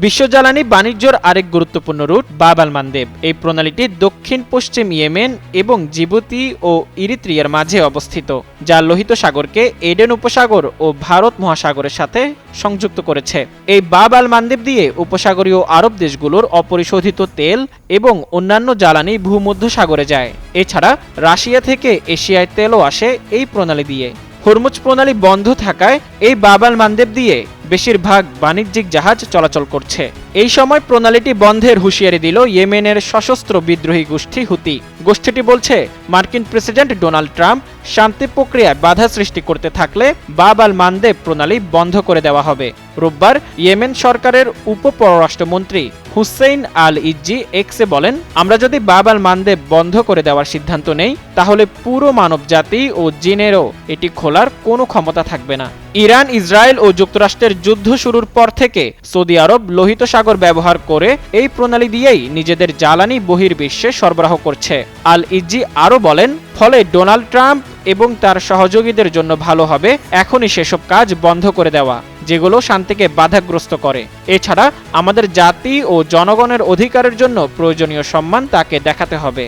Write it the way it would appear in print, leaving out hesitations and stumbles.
বিশ্ব জ্বালানি বাণিজ্যের আরেক গুরুত্বপূর্ণ রুট বাব আল মানদেব। এই প্রণালীটি দক্ষিণ পশ্চিম ইয়েমেন এবং জিবুতি ও ইরিত্রিয়ার মাঝে অবস্থিত, যা লোহিত সাগরকে এডেন উপসাগর ও ভারত মহাসাগরের সাথে সংযুক্ত করেছে। এই বাব আল মানদেব দিয়ে উপসাগরীয় আরব দেশগুলোর অপরিশোধিত তেল এবং অন্যান্য জ্বালানি ভূমধ্যসাগরে যায়। এছাড়া রাশিয়া থেকে এশিয়ায় তেলও আসে এই প্রণালী দিয়ে। হরমুজ প্রণালী বন্ধ থাকায় এই বাব আল মানদেব দিয়ে বেশিরভাগ বাণিজ্যিক জাহাজ চলাচল করছে। এই সময় প্রণালীটি বন্ধের হুঁশিয়ারি দিল ইয়েমেনের সশস্ত্র বিদ্রোহী গোষ্ঠী হুতি। গোষ্ঠীটি বলছে, মার্কিন প্রেসিডেন্ট ডোনাল্ড ট্রাম্প শান্তি প্রক্রিয়ায় বাধা সৃষ্টি করতে থাকলে বাব আল মানদেব প্রণালী বন্ধ করে দেওয়া হবে। রোববার ইয়েমেন সরকারের উপপররাষ্ট্রমন্ত্রী হুসেইন আল ইজ্জি এক্সে বলেন, আমরা যদি বাব আল মানদেব বন্ধ করে দেওয়ার সিদ্ধান্ত নেই, তাহলে পুরো মানবজাতি ও জিনেরও এটি খোলার কোনো ক্ষমতা থাকবে না। ইরান, ইসরায়েল ও যুক্তরাষ্ট্রের যুদ্ধ শুরুর পর থেকে সৌদি আরব লোহিত সাগর ব্যবহার করে এই প্রণালী দিয়েই নিজেদের জ্বালানি বহির্বিশ্বে সরবরাহ করছে। আল ইজ্জি আরও বলেন, ফলে ডোনাল্ড ট্রাম্প এবং তার সহযোগীদের জন্য ভালো হবে এখনই সেসব কাজ বন্ধ করে দেওয়া, যেগুলো শান্তিকে বাধাগ্রস্ত করে। এছাড়া আমাদের জাতি ও জনগণের অধিকারের জন্য প্রয়োজনীয় সম্মান তাকে দেখাতে হবে।